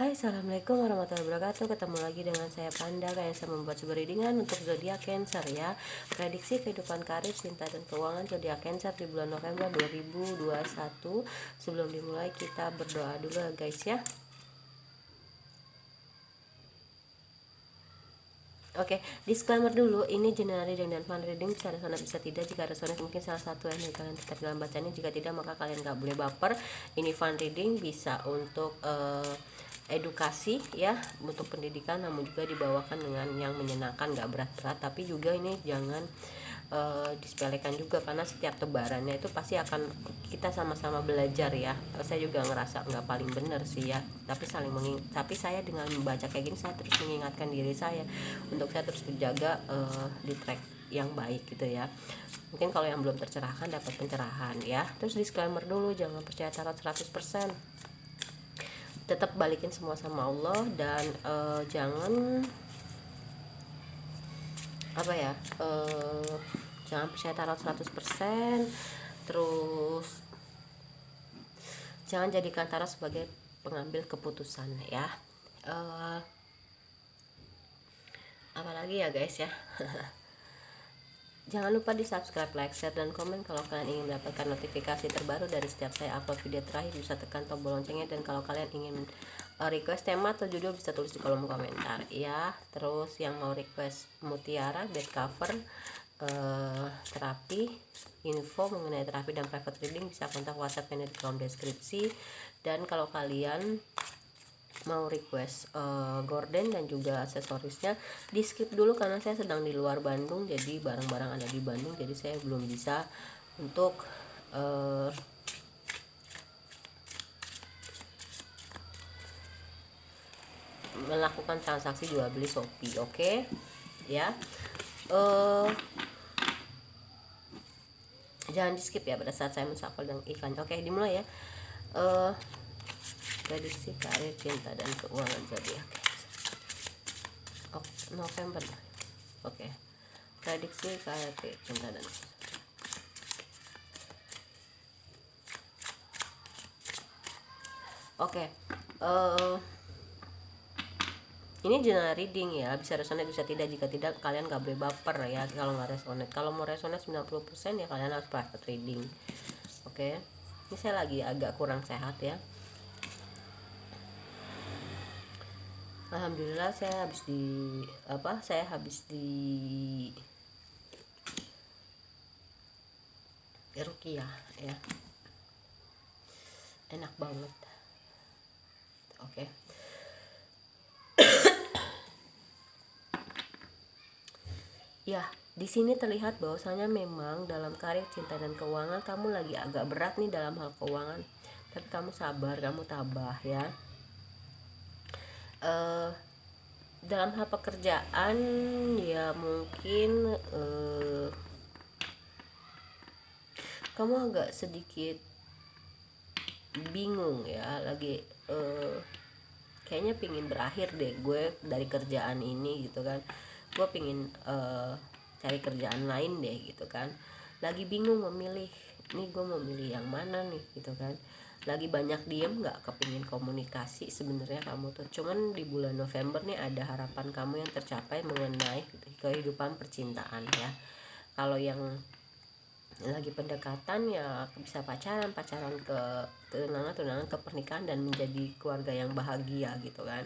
Hai, assalamualaikum warahmatullahi wabarakatuh. Ketemu lagi dengan saya Panda yang saya membuat sebuah readingan untuk zodiak Cancer ya. Prediksi kehidupan karir, cinta dan keuangan zodiak Cancer di bulan November 2021. Sebelum dimulai kita berdoa dulu ya guys ya. Oke, disclaimer dulu, ini general reading dan fun reading, bisa resonate bisa tidak. Jika resonate mungkin salah satu yang kalian tertarik dalam bacanya, jika tidak maka kalian gak boleh baper. Ini fun reading, bisa untuk edukasi ya, untuk pendidikan, namun juga dibawakan dengan yang menyenangkan, gak berat-berat. Tapi juga ini jangan disepelekan juga, karena setiap tebarannya itu pasti akan kita sama-sama belajar ya. Saya juga ngerasa nggak paling benar sih ya, tapi tapi saya dengan membaca kayak gini, saya terus mengingatkan diri saya untuk saya terus menjaga di track yang baik gitu ya. Mungkin kalau yang belum tercerahkan dapat pencerahan ya. Terus disclaimer dulu, jangan percaya tarot 100%, tetap balikin semua sama Allah. Dan jangan apa ya, jangan percaya tarot 100%. Terus jangan jadikan tarot sebagai pengambil keputusan ya. Apalagi ya guys ya. Jangan lupa di subscribe, like, share, dan komen. Kalau kalian ingin mendapatkan notifikasi terbaru dari setiap saya upload video terakhir, bisa tekan tombol loncengnya. Dan kalau kalian ingin request tema atau judul, bisa tulis di kolom komentar ya. Terus yang mau request mutiara, bed cover, terapi, info mengenai terapi dan private reading, bisa kontak WhatsApp yang ada di kolom deskripsi. Dan kalau kalian mau request gorden dan juga aksesorisnya, di skip dulu karena saya sedang di luar Bandung, jadi barang-barang ada di Bandung, jadi saya belum bisa untuk melakukan transaksi jual beli Shopee. Oke ya. Jangan di skip ya pada saat saya menshuffle dan iklan. Oke, dimulai ya. Prediksi karir, cinta dan keuangan zodiak November. Oke, prediksi karir, cinta dan ini general reading ya, bisa resonate bisa tidak. Jika tidak, kalian gak boleh baper ya kalau nggak resonate. Kalau mau resonate 90% ya kalian harus private reading. Oke, ini saya lagi agak kurang sehat ya. Alhamdulillah saya habis di rukiah ya, enak banget. Oke. Ya, di sini terlihat bahwasanya memang dalam karir, cinta dan keuangan kamu lagi agak berat nih dalam hal keuangan. Tapi kamu sabar, kamu tabah ya. Dalam hal pekerjaan ya mungkin kamu agak sedikit bingung ya, lagi kayaknya pingin berakhir deh gue dari kerjaan ini gitu kan. Gue pingin cari kerjaan lain deh gitu kan. Lagi bingung memilih, nih gue mau milih yang mana nih gitu kan. Lagi banyak diem, nggak kepingin komunikasi sebenarnya kamu tuh. Cuman di bulan November nih ada harapan kamu yang tercapai mengenai kehidupan percintaan ya. Kalau yang lagi pendekatan ya bisa pacaran ke tunangan ke pernikahan dan menjadi keluarga yang bahagia gitu kan.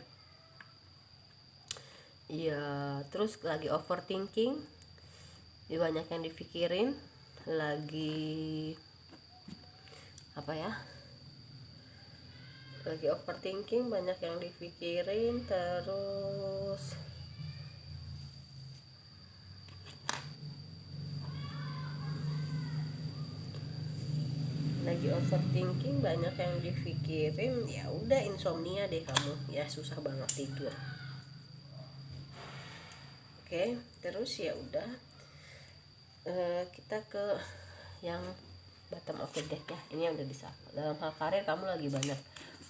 Ya, terus lagi overthinking, banyak yang dipikirin, lagi lagi overthinking, banyak yang dipikirin. Terus lagi overthinking, banyak yang dipikirin, ya udah insomnia deh kamu ya, susah banget tidur. Oke, terus ya udah, kita ke yang bottom of the deck ya. Ini yang udah bisa. Dalam hal karir kamu lagi banyak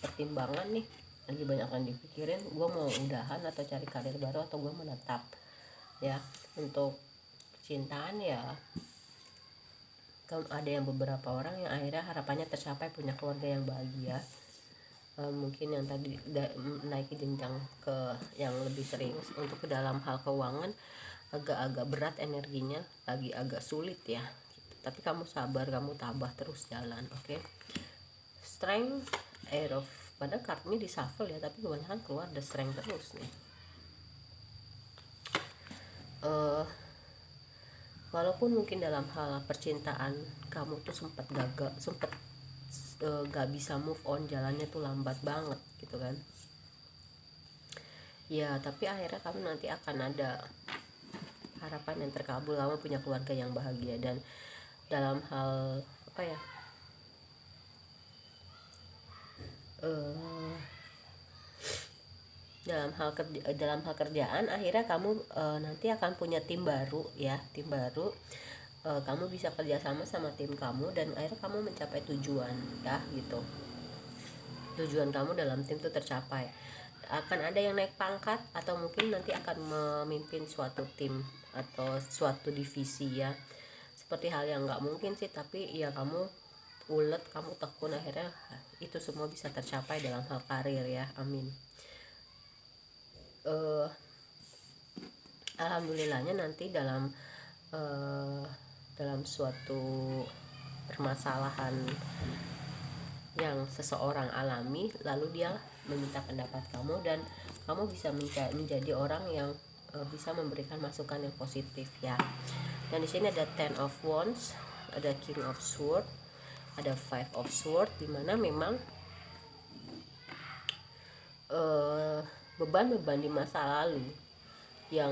pertimbangan nih, lagi banyak yang dipikirin. Gue mau udahan atau cari karir baru, atau gue menetap ya. Untuk cintaan ya, ada yang beberapa orang yang akhirnya harapannya tercapai, punya keluarga yang bahagia. mungkin yang tadi naiki jenjang ke yang lebih serius. Untuk ke dalam hal keuangan agak-agak berat energinya, lagi agak sulit ya gitu. Tapi kamu sabar, kamu tabah terus jalan. Oke. Strength, Air of, padahal kartunya di shuffle ya, tapi kebanyakan keluar the strength terus nih. Walaupun mungkin dalam hal percintaan kamu tuh sempat gagal, sempat gak bisa move on, jalannya tuh lambat banget gitu kan ya, tapi akhirnya kamu nanti akan ada harapan yang terkabul, kamu punya keluarga yang bahagia. Dan dalam hal apa ya, dalam hal kerjaan akhirnya kamu nanti akan punya tim baru ya, tim baru. Kamu bisa kerjasama sama tim kamu dan akhirnya kamu mencapai tujuan ya gitu. Tujuan kamu dalam tim itu tercapai. Akan ada yang naik pangkat atau mungkin nanti akan memimpin suatu tim atau suatu divisi ya. Seperti hal yang nggak mungkin sih, tapi ya kamu ulet, kamu tekun, akhirnya itu semua bisa tercapai dalam hal karir ya. Amin. Alhamdulillahnya nanti dalam suatu permasalahan yang seseorang alami, lalu dia meminta pendapat kamu dan kamu bisa menjadi orang yang bisa memberikan masukan yang positif ya. Dan di sini ada Ten of Wands, ada King of Swords, ada Five of Swords, dimana memang beban-beban di masa lalu yang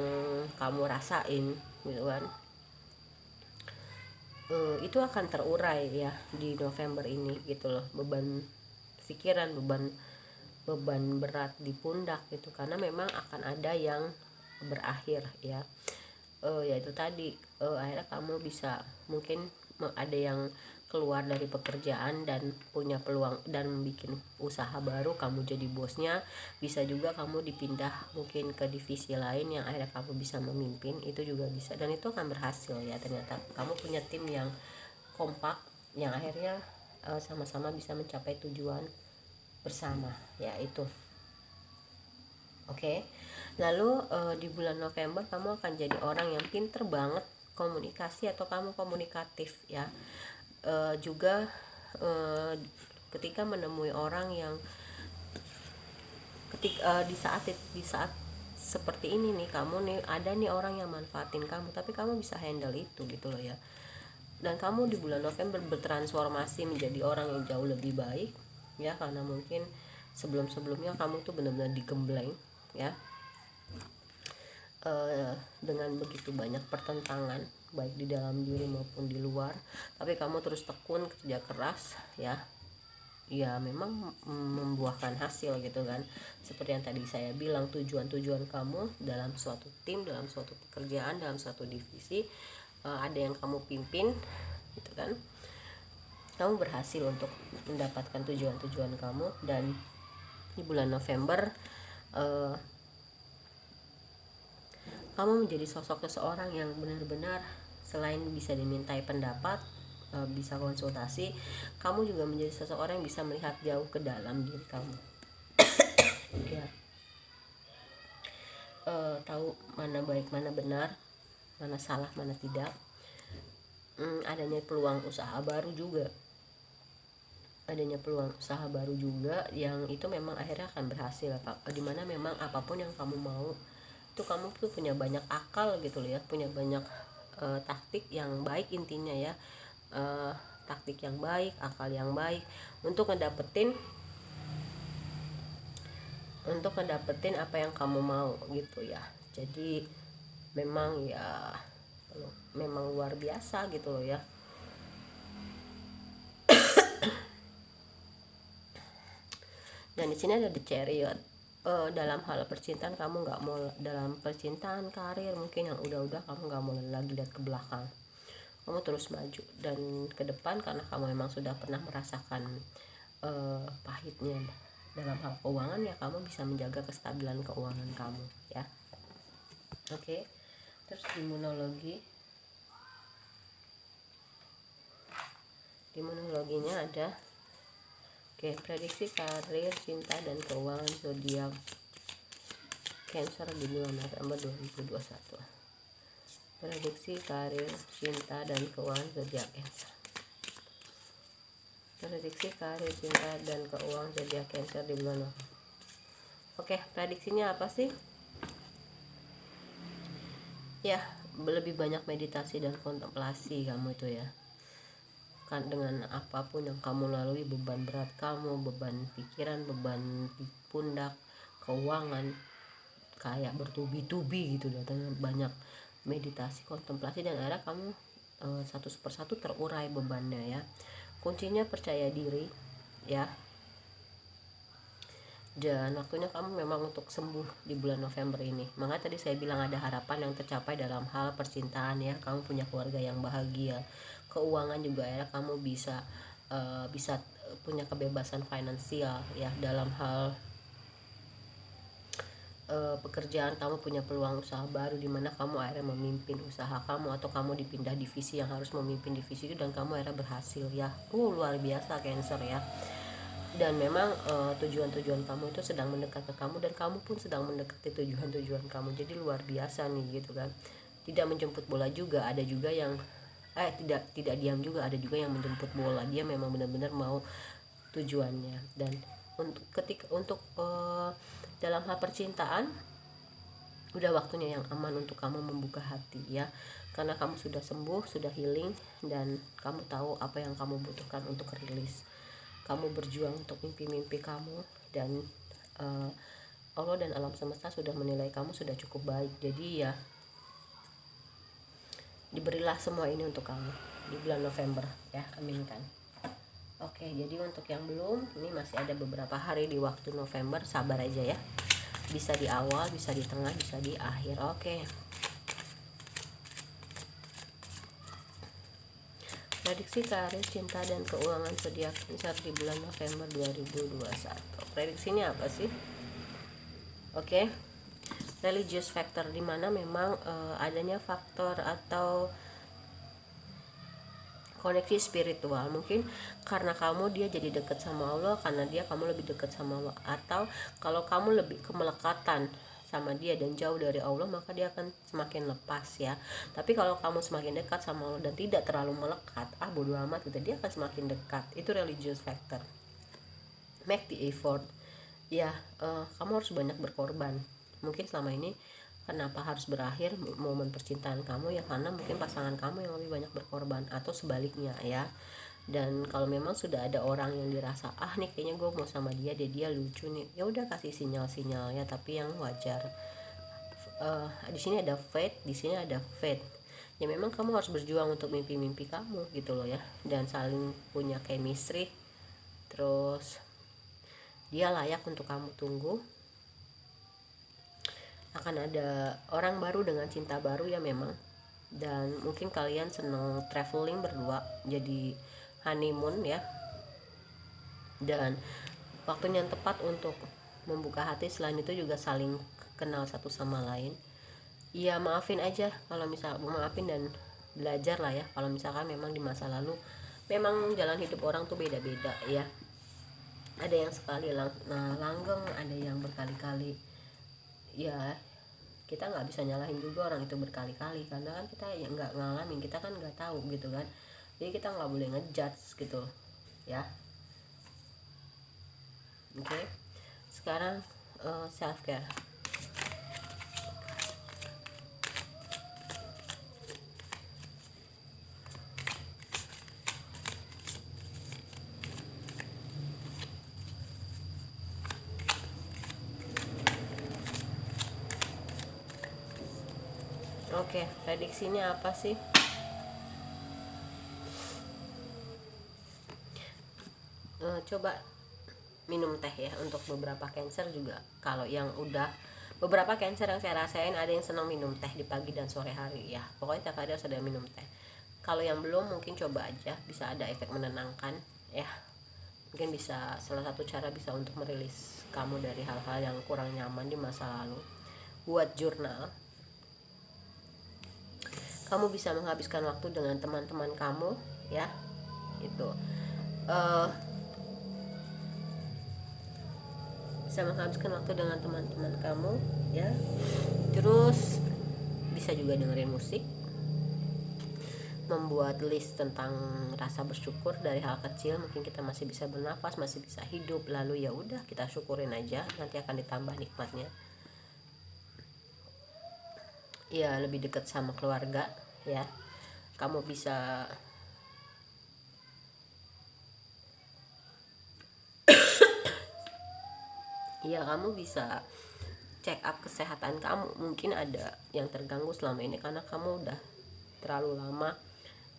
kamu rasain gitu kan, itu akan terurai ya di November ini gitu loh. Beban pikiran, beban berat di pundak gitu, karena memang akan ada yang berakhir ya. Yaitu tadi akhirnya kamu bisa mungkin ada yang keluar dari pekerjaan dan punya peluang dan bikin usaha baru, kamu jadi bosnya. Bisa juga kamu dipindah mungkin ke divisi lain yang akhirnya kamu bisa memimpin, itu juga bisa, dan itu akan berhasil ya. Ternyata kamu punya tim yang kompak yang akhirnya sama-sama bisa mencapai tujuan bersama ya itu. Oke. Lalu di bulan November kamu akan jadi orang yang pinter banget komunikasi atau kamu komunikatif ya. Juga ketika menemui orang yang di saat seperti ini nih, kamu nih ada nih orang yang manfaatin kamu, tapi kamu bisa handle itu gitu loh ya. Dan kamu di bulan November bertransformasi menjadi orang yang jauh lebih baik ya, karena mungkin sebelum-sebelumnya kamu tuh benar-benar digembleng ya, dengan begitu banyak pertentangan baik di dalam diri maupun di luar, tapi kamu terus tekun kerja keras ya, ya memang membuahkan hasil gitu kan. Seperti yang tadi saya bilang, tujuan-tujuan kamu dalam suatu tim, dalam suatu pekerjaan, dalam suatu divisi, ada yang kamu pimpin gitu kan, kamu berhasil untuk mendapatkan tujuan-tujuan kamu. Dan di bulan November kamu menjadi sosok seseorang yang benar-benar selain bisa dimintai pendapat, bisa konsultasi, kamu juga menjadi seseorang yang bisa melihat jauh ke dalam diri kamu ya. Tahu mana baik, mana benar, mana salah, mana tidak. Adanya peluang usaha baru juga, yang itu memang akhirnya akan berhasil, dimana memang apapun yang kamu mau itu kamu tuh punya banyak akal gitu loh ya, punya banyak taktik yang baik intinya ya, taktik yang baik, akal yang baik untuk ngedapetin apa yang kamu mau gitu ya. Jadi memang ya memang luar biasa gitu loh ya. Dan di sini ada The Chariot. Dalam hal percintaan kamu nggak mau, dalam percintaan, karir mungkin yang udah kamu nggak mau lagi lihat ke belakang, kamu terus maju dan ke depan, karena kamu memang sudah pernah merasakan pahitnya dalam hal keuangan ya. Kamu bisa menjaga kestabilan keuangan kamu ya. Oke. Terus di monologinya ada Oke, prediksi karir, cinta, dan keuangan zodiak Cancer di bulan November 2021. Prediksi karir, cinta, dan keuangan zodiak Cancer. Prediksi karir, cinta, dan keuangan zodiak Cancer di bulan November. Oke, prediksinya apa sih? Ya, lebih banyak meditasi dan kontemplasi kamu itu ya. Kan dengan apapun yang kamu lalui, beban berat kamu, beban pikiran, beban pundak, keuangan kayak bertubi-tubi gitu, dengan banyak meditasi, kontemplasi, dan akhirnya kamu satu persatu terurai bebannya ya. Kuncinya percaya diri ya, dan waktunya kamu memang untuk sembuh di bulan November ini. Makanya tadi saya bilang ada harapan yang tercapai dalam hal percintaan ya, kamu punya keluarga yang bahagia, keuangan juga ya, kamu bisa punya kebebasan finansial ya. Dalam hal pekerjaan, kamu punya peluang usaha baru di mana kamu akhirnya memimpin usaha kamu, atau kamu dipindah divisi yang harus memimpin divisi itu dan kamu akhirnya berhasil ya. Luar biasa Cancer ya. Dan memang tujuan-tujuan kamu itu sedang mendekat ke kamu, dan kamu pun sedang mendekati tujuan-tujuan kamu. Jadi luar biasa nih gitu kan. Tidak menjemput bola juga, ada juga yang tidak diam juga, ada juga yang menjemput bola. Dia memang benar-benar mau tujuannya. Dan untuk dalam hal percintaan, udah waktunya yang aman untuk kamu membuka hati ya, karena kamu sudah sembuh, sudah healing, dan kamu tahu apa yang kamu butuhkan untuk rilis. Kamu berjuang untuk mimpi-mimpi kamu, dan Allah dan alam semesta sudah menilai kamu sudah cukup baik. Jadi ya, diberilah semua ini untuk kamu di bulan November ya, aminkan. Oke, jadi untuk yang belum, ini masih ada beberapa hari di waktu November, sabar aja ya. Bisa di awal, bisa di tengah, bisa di akhir. Oke. Prediksi karir, cinta, dan keuangan zodiak Cancer di bulan November 2021. Prediksinya apa sih? Oke. Religious factor, dimana memang adanya faktor atau koneksi spiritual. Mungkin karena kamu dia jadi dekat sama Allah, karena dia kamu lebih dekat sama Allah, atau kalau kamu lebih kemelekatan sama dia dan jauh dari Allah, maka dia akan semakin lepas ya. Tapi kalau kamu semakin dekat sama Allah dan tidak terlalu melekat, bodo amat gitu, dia akan semakin dekat. Itu religious factor. Make the effort ya. Kamu harus banyak berkorban. Mungkin selama ini kenapa harus berakhir momen percintaan kamu ya, karena mungkin pasangan kamu yang lebih banyak berkorban, atau sebaliknya ya. Dan kalau memang sudah ada orang yang dirasa nih kayaknya gue mau sama dia lucu nih, ya udah kasih sinyal-sinyal ya, tapi yang wajar. Di sini ada faith, di sini ada faith. Ya memang kamu harus berjuang untuk mimpi-mimpi kamu gitu loh ya, dan saling punya chemistry. Terus dia layak untuk kamu tunggu. Akan ada orang baru dengan cinta baru ya memang. Dan mungkin kalian senang traveling berdua, jadi honeymoon ya. Dan waktunya yang tepat untuk membuka hati. Selain itu juga saling kenal satu sama lain. Ya maafin aja kalau misal, maafin dan belajar lah ya, kalau misalkan memang di masa lalu memang jalan hidup orang tuh beda-beda ya. Ada yang sekali langgeng, ada yang berkali-kali ya. Kita nggak bisa nyalahin juga orang itu berkali-kali, karena kan kita ya nggak ngalamin, kita kan nggak tahu gitu kan. Jadi kita nggak boleh ngejudge gitu ya. Oke. Sekarang self care. Oke, prediksinya apa sih? Coba minum teh ya untuk beberapa Cancer juga. Kalau yang udah beberapa Cancer yang saya rasain, ada yang senang minum teh di pagi dan sore hari ya. Pokoknya tiap hari harus ada minum teh. Kalau yang belum, mungkin coba aja, bisa ada efek menenangkan ya. Mungkin bisa, salah satu cara bisa untuk merilis kamu dari hal-hal yang kurang nyaman di masa lalu. Buat jurnal. Kamu bisa menghabiskan waktu dengan teman-teman kamu ya. Itu bisa menghabiskan waktu dengan teman-teman kamu ya. Terus bisa juga dengerin musik, membuat list tentang rasa bersyukur dari hal kecil. Mungkin kita masih bisa bernafas, masih bisa hidup, lalu ya udah kita syukurin aja, nanti akan ditambah nikmatnya. Ya, lebih dekat sama keluarga ya. Kamu bisa kamu bisa check up kesehatan kamu. Mungkin ada yang terganggu selama ini karena kamu udah terlalu lama,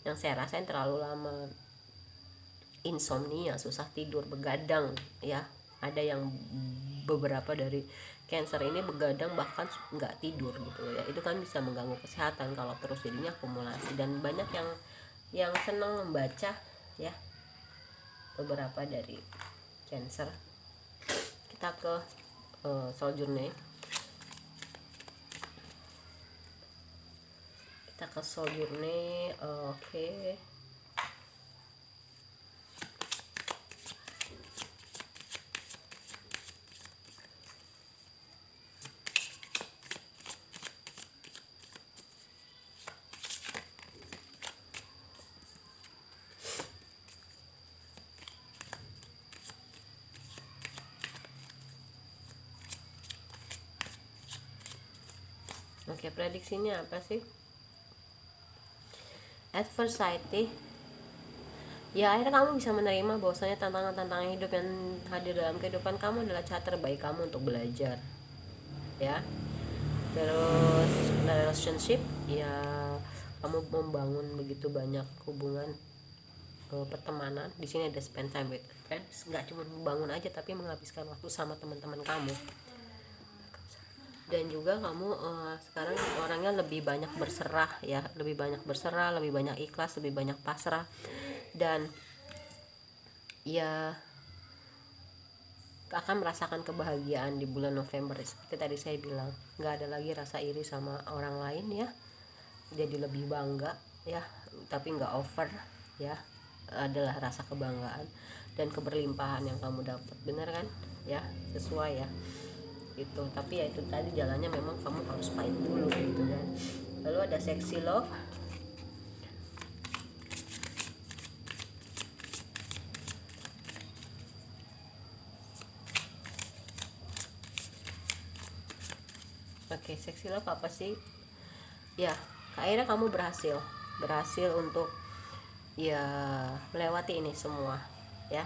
yang saya rasain terlalu lama insomnia, susah tidur, begadang ya. Ada yang beberapa dari cancer ini begadang bahkan nggak tidur gitu ya. Itu kan bisa mengganggu kesehatan kalau terus, jadinya akumulasi. Dan banyak yang senang membaca ya, beberapa dari cancer. Kita ke soul journey. Oke. Oke, prediksinya apa sih? At first sight, ya akhirnya kamu bisa menerima bahwasanya tantangan-tantangan hidup yang hadir dalam kehidupan kamu adalah cara terbaik kamu untuk belajar ya. Terus relationship, ya kamu membangun begitu banyak hubungan pertemanan. Di sini ada spend time with friends, nggak cuma membangun aja tapi menghabiskan waktu sama teman-teman kamu. Dan juga kamu sekarang orangnya lebih banyak berserah ya, lebih banyak berserah, lebih banyak ikhlas, lebih banyak pasrah. Dan ya akan merasakan kebahagiaan di bulan November. Seperti tadi saya bilang, nggak ada lagi rasa iri sama orang lain ya, jadi lebih bangga ya, tapi nggak over ya. Adalah rasa kebanggaan dan keberlimpahan yang kamu dapat, bener kan ya, sesuai ya itu. Tapi ya itu tadi, jalannya memang kamu harus pahit dulu gitu kan. Lalu ada sexy love. Oke, sexy love apa sih ya? Akhirnya kamu berhasil untuk ya melewati ini semua ya.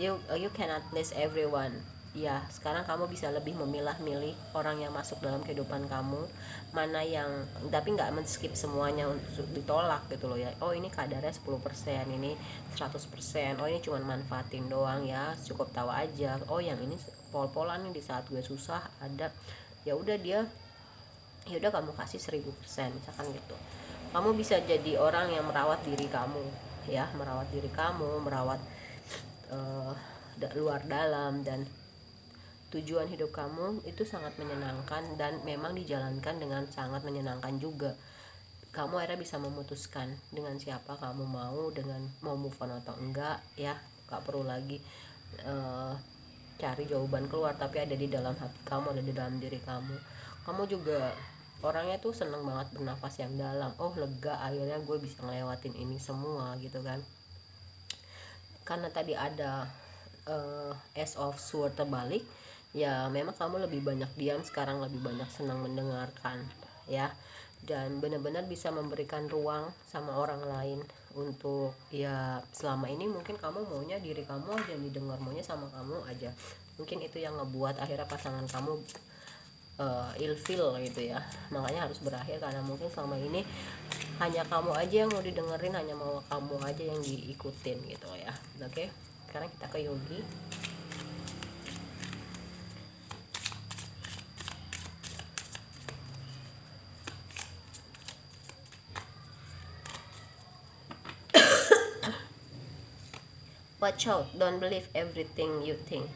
You cannot please everyone ya. Sekarang kamu bisa lebih memilah-milih orang yang masuk dalam kehidupan kamu, mana yang, tapi nggak men-skip semuanya untuk ditolak gitu loh ya. Oh ini kadarnya 10%, ini 100%, oh ini cuma manfaatin doang ya, cukup tahu aja. Oh yang ini pol-polan nih, di saat gue susah ada, ya udah dia, ya udah kamu kasih 1000% misalkan gitu. Kamu bisa jadi orang yang merawat diri kamu ya, merawat diri kamu, merawat luar dalam, dan tujuan hidup kamu itu sangat menyenangkan dan memang dijalankan dengan sangat menyenangkan juga. Kamu akhirnya bisa memutuskan dengan siapa kamu mau, dengan mau move on atau enggak ya. Gak perlu lagi cari jawaban keluar, tapi ada di dalam hati kamu, ada di dalam diri kamu. Kamu juga orangnya tuh seneng banget bernafas yang dalam. Oh lega, akhirnya gue bisa ngelewatin ini semua gitu kan. Karena tadi ada Ace of Swords terbalik ya, memang kamu lebih banyak diam sekarang, lebih banyak senang mendengarkan ya, dan benar-benar bisa memberikan ruang sama orang lain untuk ya, selama ini mungkin kamu maunya diri kamu aja yang didengar, maunya sama kamu aja. Mungkin itu yang ngebuat akhirnya pasangan kamu ilfeel gitu ya. Makanya harus berakhir karena mungkin selama ini hanya kamu aja yang mau didengerin, hanya mau kamu aja yang diikutin gitu ya. Oke, sekarang kita ke Yogi. Watch out, don't believe everything you think.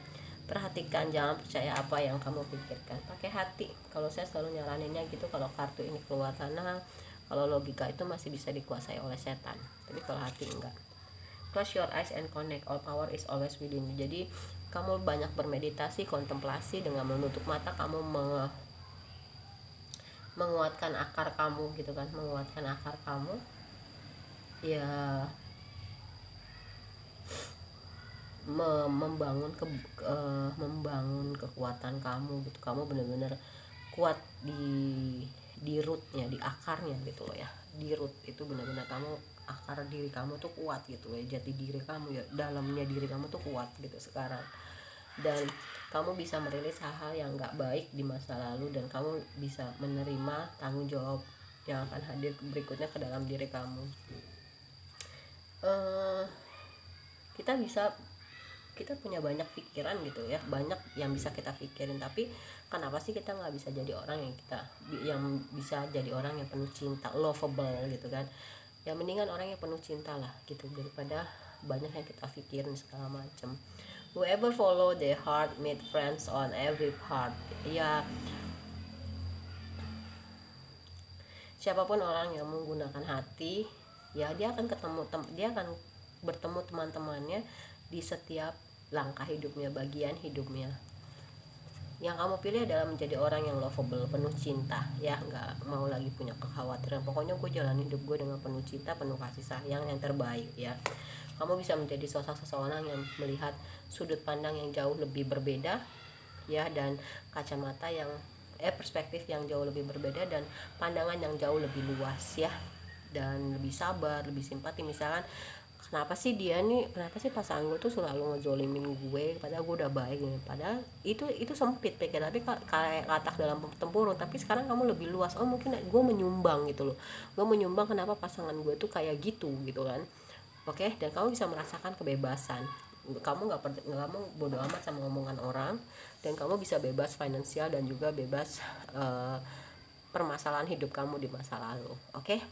Perhatikan, jangan percaya apa yang kamu pikirkan. Pakai hati. Kalau saya selalu nyaraninnya gitu kalau kartu ini keluar, karena kalau logika itu masih bisa dikuasai oleh setan, tapi kalau hati enggak. Close your eyes and connect, all power is always within you. Jadi kamu banyak bermeditasi, kontemplasi. Dengan menutup mata kamu menguatkan akar kamu gitu kan, menguatkan akar kamu ya, membangun kekuatan kamu gitu. Kamu benar-benar kuat di rootnya, di akarnya gitu loh ya. Di root itu benar-benar kamu, akar diri kamu tuh kuat gitu ya, jati diri kamu ya, dalamnya diri kamu tuh kuat gitu sekarang. Dan kamu bisa merilis hal-hal yang gak baik di masa lalu, dan kamu bisa menerima tanggung jawab yang akan hadir berikutnya ke dalam diri kamu. Kita punya banyak pikiran gitu ya, banyak yang bisa kita pikirin, tapi kenapa sih kita nggak bisa jadi orang yang bisa jadi orang yang penuh cinta, lovable gitu kan ya. Mendingan orang yang penuh cinta lah gitu, daripada banyak yang kita pikirin segala macam. Whoever follow their heart meet friends on every part. Ya, siapapun orang yang menggunakan hati ya, dia akan bertemu teman-temannya di setiap langkah hidupnya, bagian hidupnya. Yang kamu pilih adalah menjadi orang yang lovable, penuh cinta ya, nggak mau lagi punya kekhawatiran. Pokoknya gue jalan hidup gue dengan penuh cinta, penuh kasih sayang, yang terbaik ya. Kamu bisa menjadi sosok seseorang yang melihat sudut pandang yang jauh lebih berbeda ya, dan kacamata yang perspektif yang jauh lebih berbeda, dan pandangan yang jauh lebih luas ya, dan lebih sabar, lebih simpati. Misalkan kenapa sih pasangan gue tuh selalu ngezolimin gue padahal gue udah baik nih, padahal itu sempit pikiran, tapi kayak katak dalam tempurung. Tapi sekarang kamu lebih luas, oh mungkin gue menyumbang gitu loh, gue menyumbang kenapa pasangan gue tuh kayak gitu kan. Oke, dan kamu bisa merasakan kebebasan. Kamu kamu bodo amat sama omongan orang, dan kamu bisa bebas finansial dan juga bebas permasalahan hidup kamu di masa lalu. Oke.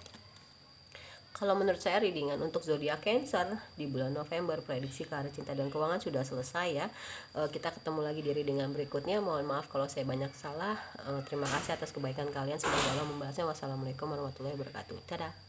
Kalau menurut saya readingan untuk zodiak Cancer di bulan November, prediksi karir, cinta, dan keuangan sudah selesai ya. Kita ketemu lagi di readingan berikutnya. Mohon maaf kalau saya banyak salah. Terima kasih atas kebaikan kalian. Semoga Allah membahasnya. Wassalamualaikum warahmatullahi wabarakatuh. Dadah.